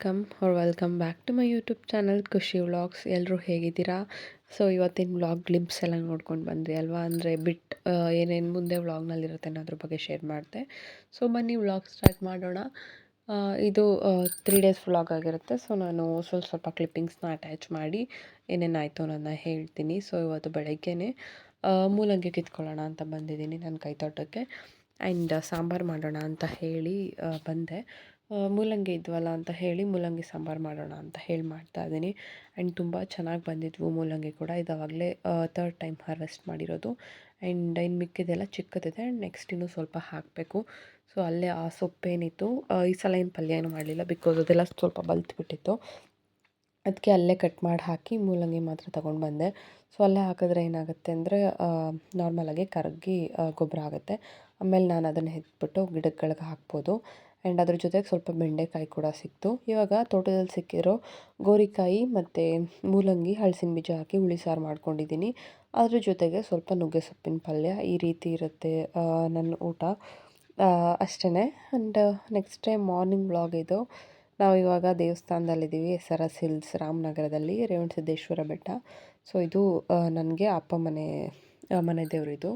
Welcome back to my YouTube channel Khushi vlogs. ಎಲ್ಲರೂ ಹೇಗಿದ್ದೀರಾ? So ಇವತ್ತಿನ ವ್ಲಾಗ್ ಗ್ಲಿಂಪ್ಸ್ ಎಲ್ಲ ನೋಡ್ಕೊಂಡು ಬಂದ್ವಿ ಅಲ್ವಾ, ಅಂದರೆ ಏನೇನು ಮುಂದೆ ವ್ಲಾಗ್ನಲ್ಲಿರುತ್ತೆ ಅನ್ನೋದ್ರ ಬಗ್ಗೆ ಶೇರ್ ಮಾಡಿದೆ. ಸೊ ಬನ್ನಿ ವ್ಲಾಗ್ ಸ್ಟಾರ್ಟ್ ಮಾಡೋಣ. ಇದು 3 ಡೇಸ್ ವ್ಲಾಗ್ ಆಗಿರುತ್ತೆ. ಸೊ ನಾನು ಸ್ವಲ್ಪ ಕ್ಲಿಪ್ಪಿಂಗ್ಸ್ನ ಅಟ್ಯಾಚ್ ಮಾಡಿ ಏನೇನಾಯಿತು ಅನ್ನೋದನ್ನ ಹೇಳ್ತೀನಿ. ಸೊ ಇವತ್ತು ಬೆಳಗ್ಗೆನೇ ಮೂಲಂಗಿ ಕಿತ್ಕೊಳ್ಳೋಣ ಅಂತ ಬಂದಿದ್ದೀನಿ ನನ್ನ ಕೈ ತೋಟಕ್ಕೆ. ಆ್ಯಂಡ್ ಸಾಂಬಾರು ಮಾಡೋಣ ಅಂತ ಹೇಳಿ ಬಂದೆ. ಮೂಲಂಗಿ ಇದ್ವಲ್ಲ ಅಂತ ಹೇಳಿ ಮೂಲಂಗಿ ಸಾಂಬಾರು ಮಾಡೋಣ ಅಂತ ಹೇಳಿ ಮಾಡ್ತಾಯಿದ್ದೀನಿ. ಆ್ಯಂಡ್ ತುಂಬ ಚೆನ್ನಾಗಿ ಬಂದಿದ್ವು ಮೂಲಂಗಿ ಕೂಡ. ಇದಾವಾಗಲೇ 3rd ಟೈಮ್ ಹಾರ್ವೆಸ್ಟ್ ಮಾಡಿರೋದು. ಆ್ಯಂಡ್ ಇನ್ನು ಮಿಕ್ಕಿದೆಲ್ಲ ಚಿಕ್ಕದಿದೆ. ಆ್ಯಂಡ್ ನೆಕ್ಸ್ಟ್ ಇನ್ನೂ ಸ್ವಲ್ಪ ಹಾಕಬೇಕು. ಸೊ ಅಲ್ಲೇ ಆ ಸೊಪ್ಪೇನಿತ್ತು, ಈ ಸಲ ಏನು ಪಲ್ಯ ಏನೂ ಮಾಡಲಿಲ್ಲ, ಬಿಕಾಸ್ ಅದೆಲ್ಲ ಸ್ವಲ್ಪ ಬಲ್ತ್ಬಿಟ್ಟಿತ್ತು. ಅದಕ್ಕೆ ಅಲ್ಲೇ ಕಟ್ ಮಾಡಿ ಹಾಕಿ ಮೂಲಂಗಿ ಮಾತ್ರ ತೊಗೊಂಡು ಬಂದೆ. ಸೊ ಅಲ್ಲೇ ಹಾಕಿದ್ರೆ ಏನಾಗುತ್ತೆ ಅಂದರೆ ನಾರ್ಮಲಾಗಿ ಕರಗಿ ಗೊಬ್ಬರ ಆಗುತ್ತೆ. ಆಮೇಲೆ ನಾನು ಅದನ್ನು ಎತ್ಬಿಟ್ಟು ಗಿಡಗಳಿಗೆ ಹಾಕ್ಬೋದು. ಆ್ಯಂಡ್ ಅದ್ರ ಜೊತೆಗೆ ಸ್ವಲ್ಪ ಬೆಂಡೆಕಾಯಿ ಕೂಡ ಸಿಕ್ತು. ಇವಾಗ ತೋಟದಲ್ಲಿ ಸಿಕ್ಕಿರೋ ಗೋರಿಕಾಯಿ ಮತ್ತು ಮೂಲಂಗಿ ಹಲಸಿನ ಬೀಜ ಹಾಕಿ ಹುಳಿ ಸಾರು ಮಾಡ್ಕೊಂಡಿದ್ದೀನಿ. ಅದ್ರ ಜೊತೆಗೆ ಸ್ವಲ್ಪ ನುಗ್ಗೆ ಸೊಪ್ಪಿನ ಪಲ್ಯ. ಈ ರೀತಿ ಇರುತ್ತೆ ನನ್ನ ಊಟ. ಅಷ್ಟೇ. And next day morning vlog ಇದು. ನಾವು ಇವಾಗ ದೇವಸ್ಥಾನದಲ್ಲಿದ್ದೀವಿ, SRS ಹಿಲ್ಸ್ ರಾಮನಗರದಲ್ಲಿ, ರೇವಣಸಿದ್ದೇಶ್ವರ ಬೆಟ್ಟ. ಸೊ ಇದು ನನಗೆ ಅಪ್ಪ ಮನೆ ದೇವರಿದು.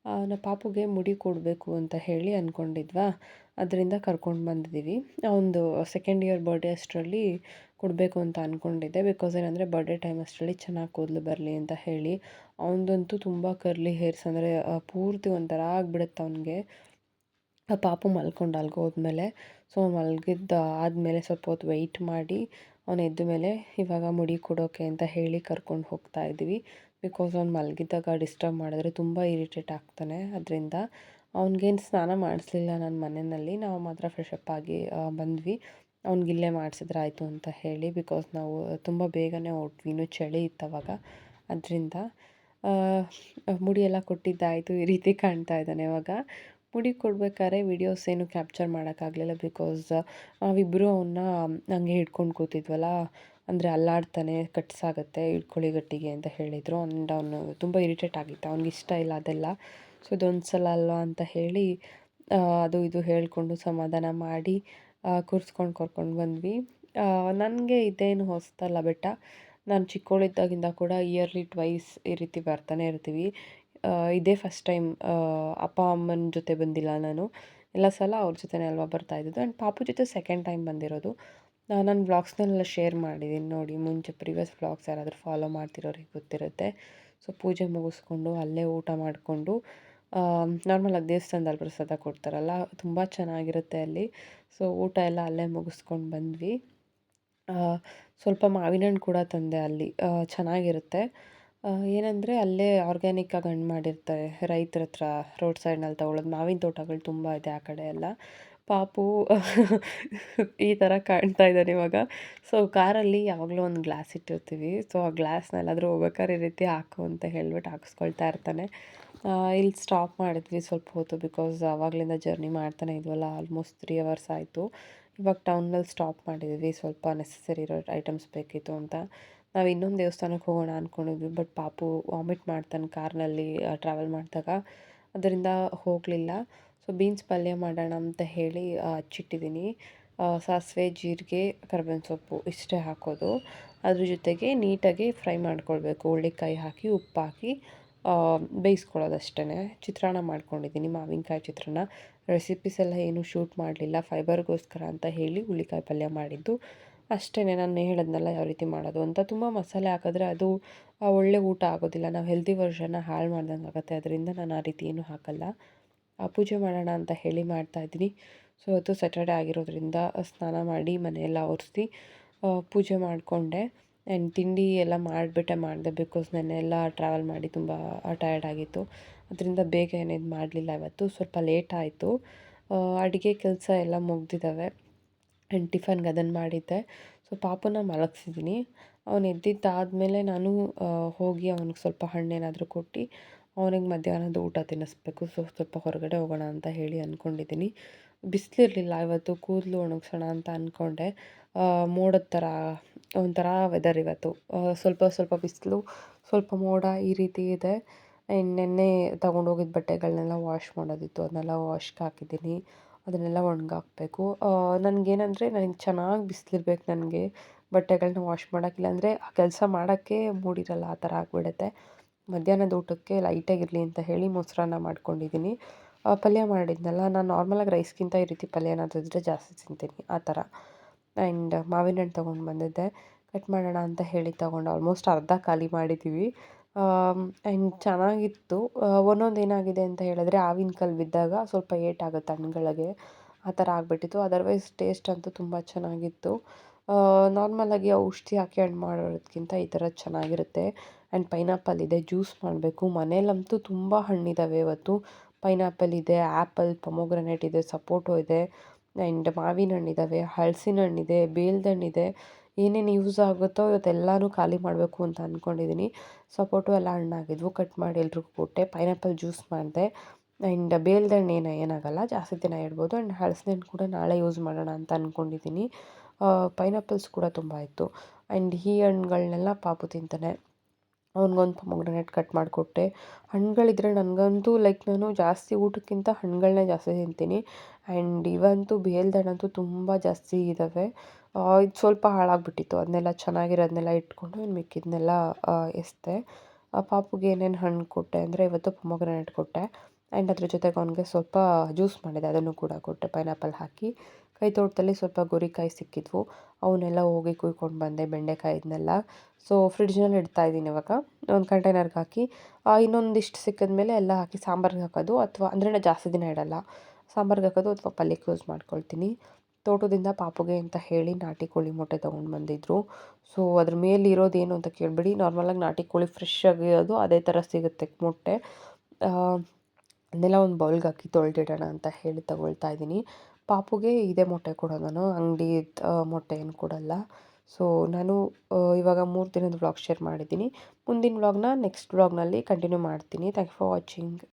ನಮ್ಮ ಪಾಪುಗೆ ಮುಡಿ ಕೊಡಬೇಕು ಅಂತ ಹೇಳಿ ಅಂದ್ಕೊಂಡಿದ್ವಾ, ಅದರಿಂದ ಕರ್ಕೊಂಡು ಬಂದಿದ್ದೀವಿ. ಒಂದು 2nd ಇಯರ್ ಬರ್ಡೇ ಅಷ್ಟರಲ್ಲಿ ಕೊಡಬೇಕು ಅಂತ ಅಂದ್ಕೊಂಡಿದ್ದೆ. ಬಿಕಾಸ್ ಏನಂದರೆ ಬರ್ಡೇ ಟೈಮ್ ಅಷ್ಟರಲ್ಲಿ ಚೆನ್ನಾಗಿ ಕೂದಲು ಬರಲಿ ಅಂತ ಹೇಳಿ. ಅವನದಂತೂ ತುಂಬ ಕರ್ಲಿ ಹೇರ್ಸ್, ಅಂದರೆ ಪೂರ್ತಿ ಒಂಥರ ಆಗಿಬಿಡುತ್ತೆ ಅವನಿಗೆ. ಪಾಪು ಮಲ್ಕೊಂಡು ಅಲ್ಗೋದ್ಮೇಲೆ. ಸೊ ಮಲಗಿದ್ದ ಆದಮೇಲೆ ಸ್ವಲ್ಪ ಹೊತ್ತು ವೆಯ್ಟ್ ಮಾಡಿ ಅವನು ಎದ್ದ ಮೇಲೆ ಇವಾಗ ಮುಡಿ ಕೊಡೋಕೆ ಅಂತ ಹೇಳಿ ಕರ್ಕೊಂಡು ಹೋಗ್ತಾ ಇದ್ದೀವಿ. ಬಿಕಾಸ್ ಅವ್ನು ಮಲಗಿದ್ದಾಗ ಡಿಸ್ಟರ್ಬ್ ಮಾಡಿದ್ರೆ ತುಂಬ ಇರಿಟೇಟ್ ಆಗ್ತಾನೆ. ಅದರಿಂದ ಅವ್ನಿಗೇನು ಸ್ನಾನ ಮಾಡಿಸ್ಲಿಲ್ಲ ನನ್ನ ಮನೆಯಲ್ಲಿ. ನಾವು ಮಾತ್ರ ಫ್ರೆಶಪ್ ಆಗಿ ಬಂದ್ವಿ. ಅವ್ನಿಗಿಲ್ಲೇ ಮಾಡಿಸಿದ್ರೆ ಆಯಿತು ಅಂತ ಹೇಳಿ, ಬಿಕಾಸ್ ನಾವು ತುಂಬ ಬೇಗನೆ ಹೊರಟ್ವಿ, ಇನ್ನೂ ಚಳಿ ಇತ್ತು ಅವಾಗ. ಅದರಿಂದ ಮುಡಿ ಎಲ್ಲ ಕೊಟ್ಟಿದ್ದಾಯಿತು. ಈ ರೀತಿ ಕಾಣ್ತಾ ಇದ್ದಾನೆ ಇವಾಗ. ಮುಡಿ ಕೊಡ್ಬೇಕಾದ್ರೆ ವೀಡಿಯೋಸ್ ಏನು ಕ್ಯಾಪ್ಚರ್ ಮಾಡೋಕ್ಕಾಗಲಿಲ್ಲ, ಬಿಕಾಸ್ ನಾವಿಬ್ಬರು ಅವನ್ನ ಹಂಗೆ ಹಿಡ್ಕೊಂಡು ಕೂತಿದ್ವಲ್ಲ. ಅಂದರೆ ಅಲ್ಲಾಡ್ತಾನೆ, ಕಟ್ಸಾಗುತ್ತೆ, ಹಿಡ್ಕೊಳ್ಳಿ ಗಟ್ಟಿಗೆ ಅಂತ ಹೇಳಿದರು. ಆ್ಯಂಡ್ ಅವನು ತುಂಬ ಇರಿಟೇಟ್ ಆಗಿತ್ತು, ಅವ್ನಿಗೆ ಇಷ್ಟ ಇಲ್ಲ ಅದೆಲ್ಲ. ಸೊ ಇದೊಂದು ಸಲ ಅಲ್ವಾ ಅಂತ ಹೇಳಿ ಅದು ಇದು ಹೇಳಿಕೊಂಡು ಸಮಾಧಾನ ಮಾಡಿ ಕೂರಿಸ್ಕೊಂಡು ಕರ್ಕೊಂಡು ಬಂದ್ವಿ. ನನಗೆ ಇದೇನು ಹೊಸದಲ್ಲ ಬೆಟ್ಟ. ನಾನು ಚಿಕ್ಕವಳಿದ್ದಾಗಿಂದ ಕೂಡ ಇಯರ್ಲಿ ಟ್ವೈಸ್ ಈ ರೀತಿ ಬರ್ತಾನೆ ಇರ್ತೀವಿ. ಇದೇ ಫಸ್ಟ್ ಟೈಮ್ ಅಪ್ಪ ಅಮ್ಮನ ಜೊತೆ ಬಂದಿಲ್ಲ ನಾನು. ಎಲ್ಲ ಸಲ ಅವ್ರ ಜೊತೆನೇ ಅಲ್ವಾ ಬರ್ತಾಯಿದ್ದು. ಆ್ಯಂಡ್ ಪಾಪು ಜೊತೆ 2nd ಟೈಮ್ ಬಂದಿರೋದು. ನಾನು ವ್ಲಾಗ್ಸ್ನೆಲ್ಲ ಶೇರ್ ಮಾಡಿದ್ದೀನಿ ನೋಡಿ, ಮುಂಚೆ ಪ್ರೀವಿಯಸ್ ವ್ಲಾಗ್ಸ್ ಯಾರಾದರೂ ಫಾಲೋ ಮಾಡ್ತಿರೋರಿಗೆ ಗೊತ್ತಿರುತ್ತೆ. ಸೊ ಪೂಜೆ ಮುಗಿಸ್ಕೊಂಡು ಅಲ್ಲೇ ಊಟ ಮಾಡಿಕೊಂಡು, ನಾರ್ಮಲಾಗಿ ದೇವಸ್ಥಾನದಲ್ಲಿ ಪ್ರಸಾದ ಕೊಡ್ತಾರಲ್ಲ, ತುಂಬ ಚೆನ್ನಾಗಿರುತ್ತೆ ಅಲ್ಲಿ. ಸೊ ಊಟ ಎಲ್ಲ ಅಲ್ಲೇ ಮುಗಿಸ್ಕೊಂಡು ಬಂದ್ವಿ. ಸ್ವಲ್ಪ ಮಾವಿನ ಹಣ್ಣು ಕೂಡ ತಂದೆ ಅಲ್ಲಿ. ಚೆನ್ನಾಗಿರುತ್ತೆ. ಏನಂದರೆ ಅಲ್ಲೇ ಆರ್ಗ್ಯಾನಿಕ್ಕಾಗಿ ಹಣ್ಣು ಮಾಡಿರ್ತಾರೆ, ರೈತರ ಹತ್ರ ರೋಡ್ ಸೈಡ್ನಲ್ಲಿ ತೊಗೊಳ್ಳೋದು. ಮಾವಿನ ತೋಟಗಳು ತುಂಬ ಇದೆ ಆ ಕಡೆ ಎಲ್ಲ. ಪಾಪು ಈ ಥರ ಕಾಣ್ತಾ ಇದ್ದಾನೆ ಇವಾಗ. ಸೊ ಕಾರಲ್ಲಿ ಯಾವಾಗಲೂ ಒಂದು ಗ್ಲಾಸ್ ಇಟ್ಟಿರ್ತೀವಿ. ಸೊ ಆ ಗ್ಲಾಸ್ನೆಲ್ಲಾದರೂ ಹೋಗ್ಬೇಕಾದ್ರೆ ಈ ರೀತಿ ಹಾಕು ಅಂತ ಹೇಳ್ಬಿಟ್ಟು ಹಾಕಿಸ್ಕೊಳ್ತಾ ಇರ್ತಾನೆ. ಇಲ್ಲಿ ಸ್ಟಾಪ್ ಮಾಡಿದ್ವಿ ಸ್ವಲ್ಪ ಹೊತ್ತು, ಬಿಕಾಸ್ ಆವಾಗಲಿಂದ ಜರ್ನಿ ಮಾಡ್ತಾನೆ ಇದ್ವಲ್ಲ, ಆಲ್ಮೋಸ್ಟ್ 3 ಅವರ್ಸ್ ಆಯಿತು. ಇವಾಗ ಟೌನಲ್ಲಿ ಸ್ಟಾಪ್ ಮಾಡಿದ್ವಿ, ಸ್ವಲ್ಪ ನೆಸೆಸರಿ ಇರೋ ಐಟಮ್ಸ್ ಬೇಕಿತ್ತು ಅಂತ. ನಾವು ಇನ್ನೊಂದು ದೇವಸ್ಥಾನಕ್ಕೆ ಹೋಗೋಣ ಅಂದ್ಕೊಂಡಿದ್ವಿ, ಬಟ್ ಪಾಪು ವಾಮಿಟ್ ಮಾಡ್ತಾನೆ ಕಾರ್ನಲ್ಲಿ ಟ್ರಾವೆಲ್ ಮಾಡಿದಾಗ. ಅದರಿಂದ ಹೋಗಲಿಲ್ಲ. ಸೊ ಬೀನ್ಸ್ ಪಲ್ಯ ಮಾಡೋಣ ಅಂತ ಹೇಳಿ ಹಚ್ಚಿಟ್ಟಿದ್ದೀನಿ. ಸಾಸಿವೆ, ಜೀರಿಗೆ, ಕರಿಬೇವಿನ ಸೊಪ್ಪು ಇಷ್ಟೇ ಹಾಕೋದು. ಅದ್ರ ಜೊತೆಗೆ ನೀಟಾಗಿ ಫ್ರೈ ಮಾಡ್ಕೊಳ್ಬೇಕು. ಹುಳ್ಳಿಕಾಯಿ ಹಾಕಿ ಉಪ್ಪು ಹಾಕಿ ಬೇಯಿಸ್ಕೊಳ್ಳೋದಷ್ಟೇ. ಚಿತ್ರಾನ್ನ ಮಾಡ್ಕೊಂಡಿದ್ದೀನಿ, ಮಾವಿನಕಾಯಿ ಚಿತ್ರಾನ್ನ. ರೆಸಿಪೀಸ್ ಎಲ್ಲ ಏನೂ ಶೂಟ್ ಮಾಡಲಿಲ್ಲ, ಫೈಬರ್ಗೋಸ್ಕರ ಅಂತ ಹೇಳಿ ಹುಳ್ಳಿಕಾಯಿ ಪಲ್ಯ ಮಾಡಿದ್ದು ಅಷ್ಟೇ. ನಾನು ಹೇಳಿದ್ನಲ್ಲ ಯಾವ ರೀತಿ ಮಾಡೋದು ಅಂತ. ತುಂಬ ಮಸಾಲೆ ಹಾಕಿದ್ರೆ ಅದು ಒಳ್ಳೆ ಊಟ ಆಗೋದಿಲ್ಲ, ನಾವು ಹೆಲ್ದಿ ವರ್ಷನ್ನ ಹಾಳು ಮಾಡ್ದಂಗೆ ಆಗುತ್ತೆ. ಅದರಿಂದ ನಾನು ಆ ರೀತಿ ಏನೂ ಹಾಕಲ್ಲ. ಪೂಜೆ ಮಾಡೋಣ ಅಂತ ಹೇಳಿ ಮಾಡ್ತಾಯಿದ್ದೀನಿ. ಸೊ ಇವತ್ತು ಸ್ಯಾಟರ್ಡೆ ಆಗಿರೋದ್ರಿಂದ ಸ್ನಾನ ಮಾಡಿ ಮನೆಯೆಲ್ಲ ಒರೆಸಿ ಪೂಜೆ ಮಾಡಿಕೊಂಡೆ. ಆ್ಯಂಡ್ ತಿಂಡಿ ಎಲ್ಲ ಮಾಡಿದೆ, ಬಿಕಾಸ್ ನೆನ್ನೆಲ್ಲ ಟ್ರಾವೆಲ್ ಮಾಡಿ ತುಂಬ ಟಯರ್ಡ್ ಆಗಿತ್ತು. ಅದರಿಂದ ಬೇಗ ಏನೇನು ಮಾಡಲಿಲ್ಲ ಇವತ್ತು, ಸ್ವಲ್ಪ ಲೇಟ್ ಆಯಿತು. ಅಡುಗೆ ಕೆಲಸ ಎಲ್ಲ ಮುಗ್ದಿದ್ದಾವೆ. ಆ್ಯಂಡ್ ಟಿಫನ್ಗೆ ಅದನ್ನು ಮಾಡಿದ್ದೆ. ಸೊ ಪಾಪುನ ಮಲಗಿಸಿದ್ದೀನಿ. ಅವನು ಎದ್ದಿದ್ದಾದಮೇಲೆ ನಾನು ಹೋಗಿ ಅವ್ನಿಗೆ ಸ್ವಲ್ಪ ಹಣ್ಣೇನಾದರೂ ಕೊಟ್ಟು ಅವನಿಗೆ ಮಧ್ಯಾಹ್ನದ ಊಟ ತಿನ್ನಿಸ್ಬೇಕು. ಸೊ ಸ್ವಲ್ಪ ಹೊರಗಡೆ ಹೋಗೋಣ ಅಂತ ಹೇಳಿ ಅಂದ್ಕೊಂಡಿದ್ದೀನಿ. ಬಿಸಿಲಿರಲಿಲ್ಲ ಇವತ್ತು, ಕೂದಲು ಒಣಗಿಸೋಣ ಅಂತ ಅಂದ್ಕೊಂಡೆ. ಮೋಡದ ಥರ ಒಂಥರ ವೆದರ್ ಇವತ್ತು. ಸ್ವಲ್ಪ ಬಿಸಿಲು, ಸ್ವಲ್ಪ ಮೋಡ ಈ ರೀತಿ ಇದೆ. ಆ್ಯಂಡ್ ನೆನ್ನೆ ತೊಗೊಂಡೋಗಿದ್ದ ಬಟ್ಟೆಗಳನ್ನೆಲ್ಲ ವಾಶ್ ಮಾಡೋದಿತ್ತು, ಅದನ್ನೆಲ್ಲ ವಾಶ್ಗೆ ಹಾಕಿದ್ದೀನಿ. ಅದನ್ನೆಲ್ಲ ಒಣಗಾಕ್ಬೇಕು. ನನಗೇನಂದರೆ ನನಗೆ ಚೆನ್ನಾಗಿ ಬಿಸಿಲಿರ್ಬೇಕು ನನಗೆ. ಬಟ್ಟೆಗಳನ್ನ ವಾಶ್ ಮಾಡೋಕ್ಕಿಲ್ಲ ಅಂದರೆ ಆ ಕೆಲಸ ಮಾಡೋಕ್ಕೆ ಮೂಡಿರಲ್ಲ, ಆ ಥರ ಆಗಿಬಿಡುತ್ತೆ. ಮಧ್ಯಾಹ್ನದ ಊಟಕ್ಕೆ ಲೈಟಾಗಿರಲಿ ಅಂತ ಹೇಳಿ ಮೊಸರನ್ನ ಮಾಡ್ಕೊಂಡಿದ್ದೀನಿ. ಪಲ್ಯ ಮಾಡಿದ್ನಲ್ಲ, ನಾನು ನಾರ್ಮಲಾಗಿ ರೈಸ್ಗಿಂತ ಈ ರೀತಿ ಪಲ್ಯ ಏನಾದರೂ ಇದ್ದರೆ ಜಾಸ್ತಿ ತಿಂತೀನಿ ಆ ಥರ. ಆ್ಯಂಡ್ ಮಾವಿನ ಹಣ್ಣು ತೊಗೊಂಡು ಬಂದಿದ್ದೆ. ಕಟ್ ಮಾಡೋಣ ಅಂತ ಹೇಳಿ ತೊಗೊಂಡು ಆಲ್ಮೋಸ್ಟ್ ಅರ್ಧ ಖಾಲಿ ಮಾಡಿದ್ದೀವಿ. ಆ್ಯಂಡ್ ಚೆನ್ನಾಗಿತ್ತು. ಒಂದೊಂದು ಏನಾಗಿದೆ ಅಂತ ಹೇಳಿದ್ರೆ ಆವಿನ ಕಲ್ಲು ಬಿದ್ದಾಗ ಸ್ವಲ್ಪ ಏಟಾಗುತ್ತೆ ಹಣ್ಗಳಿಗೆ, ಆ ಥರ ಆಗಿಬಿಟ್ಟಿತ್ತು. ಅದರ್ವೈಸ್ ಟೇಸ್ಟ್ ಅಂತೂ ತುಂಬ ಚೆನ್ನಾಗಿತ್ತು. ನಾರ್ಮಲಾಗಿ ಔಷಧಿ ಹಾಕಿ ಹಣ್ಣು ಮಾಡೋದಕ್ಕಿಂತ ಈ ಥರದ್ದು ಚೆನ್ನಾಗಿರುತ್ತೆ. ಆ್ಯಂಡ್ ಪೈನಾಪಲ್ ಇದೆ, ಜ್ಯೂಸ್ ಮಾಡಬೇಕು. ಮನೇಲಂತೂ ತುಂಬ ಹಣ್ಣಿದ್ದಾವೆ ಇವತ್ತು. ಪೈನಾಪಲ್ ಇದೆ, ಆ್ಯಪಲ್, ಪೊಮೊಗ್ರನೇಟ್ ಇದೆ, ಸಪೋಟೊ ಇದೆ, ಆ್ಯಂಡ್ ಮಾವಿನ ಹಣ್ಣಿದ್ದಾವೆ, ಹಲಸಿನ ಹಣ್ಣಿದೆ, ಬೇಲ್ದ ಹಣ್ಣಿದೆ. ಏನೇನು ಯೂಸ್ ಆಗುತ್ತೋ ಇವತ್ತೆಲ್ಲನೂ ಖಾಲಿ ಮಾಡಬೇಕು ಅಂತ ಅಂದ್ಕೊಂಡಿದ್ದೀನಿ. ಸಪೋಟೊ ಎಲ್ಲ ಹಣ್ಣಾಗಿದ್ವು, ಕಟ್ ಮಾಡಿ ಎಲ್ರಿಗೂ ಕೊಟ್ಟೆ. ಪೈನಾಪಲ್ ಜ್ಯೂಸ್ ಮಾಡಿದೆ. ಆ್ಯಂಡ್ ಬೇಲ್ದ ಹಣ್ಣು ಏನಾಗಲ್ಲ, ಜಾಸ್ತಿ ದಿನ ಇಡ್ಬೋದು. ಆ್ಯಂಡ್ ಹಲಸಿನ ಹಣ್ಣು ಕೂಡ ನಾಳೆ ಯೂಸ್ ಮಾಡೋಣ ಅಂತ ಅಂದ್ಕೊಂಡಿದ್ದೀನಿ. ಪೈನಾಪಲ್ಸ್ ಕೂಡ ತುಂಬ ಇತ್ತು. ಆ್ಯಂಡ್ ಈ ಹಣ್ಗಳನ್ನೆಲ್ಲ ಪಾಪು ತಿಂತಾನೆ. ಅವ್ನಿಗೊಂದು ಪೊಮೊಗ್ರನೇಟ್ ಕಟ್ ಮಾಡಿಕೊಟ್ಟೆ. ಹಣ್ಣುಗಳಿದ್ರೆ ನನಗಂತೂ ಲೈಕ್ ನಾನು ಜಾಸ್ತಿ ಊಟಕ್ಕಿಂತ ಹಣ್ಣುಗಳನ್ನೇ ಜಾಸ್ತಿ ತಿಂತೀನಿ. ಆ್ಯಂಡ್ ಇವಂತೂ ಬೇಲ್ದ ಹಣ್ಣಂತೂ ತುಂಬ ಜಾಸ್ತಿ ಇದ್ದಾವೆ. ಇದು ಸ್ವಲ್ಪ ಹಾಳಾಗಿಬಿಟ್ಟಿತ್ತು, ಅದನ್ನೆಲ್ಲ ಚೆನ್ನಾಗಿರೋದನ್ನೆಲ್ಲ ಇಟ್ಕೊಂಡು ಇನ್ನು ಮಿಕ್ಕಿದ್ದನ್ನೆಲ್ಲ ಎಸೆದೆ. ಪಾಪುಗೆ ಏನೇನು ಹಣ್ಣು ಕೊಟ್ಟೆ ಅಂದರೆ ಇವತ್ತು ಪೊಮೊಗ್ರನೇಟ್ ಕೊಟ್ಟೆ. ಆ್ಯಂಡ್ ಅದ್ರ ಜೊತೆಗೆ ಅವನಿಗೆ ಸ್ವಲ್ಪ ಜ್ಯೂಸ್ ಮಾಡಿದೆ, ಅದನ್ನು ಕೂಡ ಕೊಟ್ಟೆ ಪೈನಾಪಲ್ ಹಾಕಿ. ಕೈ ತೋಟದಲ್ಲಿ ಸ್ವಲ್ಪ ಗೋರಿಕಾಯಿ ಸಿಕ್ಕಿದ್ವು, ಅವನ್ನೆಲ್ಲ ಹೋಗಿ ಕುಯ್ಕೊಂಡು ಬಂದೆ, ಬೆಂಡೆಕಾಯಿದ್ನೆಲ್ಲ. ಸೊ ಫ್ರಿಡ್ಜ್ನಲ್ಲಿ ಇಡ್ತಾಯಿದ್ದೀನಿ ಇವಾಗ, ಒಂದು ಕಂಟೈನರ್ಗೆ ಹಾಕಿ. ಇನ್ನೊಂದಿಷ್ಟು ಸಿಕ್ಕಿದ್ಮೇಲೆ ಎಲ್ಲ ಹಾಕಿ ಸಾಂಬಾರ್ಗೆ ಹಾಕೋದು, ಅಥವಾ ಅಂದರೆ ನಾನು ಜಾಸ್ತಿ ದಿನ ಇಡಲ್ಲ, ಸಾಂಬಾರ್ಗೆ ಹಾಕೋದು ಅಥವಾ ಪಲ್ಯಕ್ಕೆ ಯೂಸ್ ಮಾಡ್ಕೊಳ್ತೀನಿ. ತೋಟದಿಂದ ಪಾಪುಗೆ ಅಂತ ಹೇಳಿ ನಾಟಿ ಕೋಳಿ ಮೊಟ್ಟೆ ತೊಗೊಂಡು ಬಂದಿದ್ದರು. ಸೊ ಅದ್ರ ಮೇಲೆ ಇರೋದು ಏನು ಅಂತ ಕೇಳಬೇಡಿ, ನಾರ್ಮಲಾಗಿ ನಾಟಿ ಕೋಳಿ ಫ್ರೆಶ್ ಆಗಿರೋದು ಅದೇ ಥರ ಸಿಗುತ್ತೆ ಮೊಟ್ಟೆ. ಅದನ್ನೆಲ್ಲ ಒಂದು ಬೌಲ್ಗೆ ಹಾಕಿ ತೊಳೆದಿಡೋಣ ಅಂತ ಹೇಳಿ ತಗೊಳ್ತಾ ಇದ್ದೀನಿ. ಪಾಪುಗೆ ಇದೇ ಮೊಟ್ಟೆ ಕೊಡೋದು, ನಾನು ಅಂಗಡಿ ಮೊಟ್ಟೆ ಏನು ಕೊಡಲ್ಲ. ಸೊ ನಾನು ಇವಾಗ 3 ದಿನದ ವ್ಲಾಗ್ ಶೇರ್ ಮಾಡಿದ್ದೀನಿ. ಮುಂದಿನ ವ್ಲಾಗ್ನ ನೆಕ್ಸ್ಟ್ ವ್ಲಾಗ್ನಲ್ಲಿ ಕಂಟಿನ್ಯೂ ಮಾಡ್ತೀನಿ. Thank you for watching.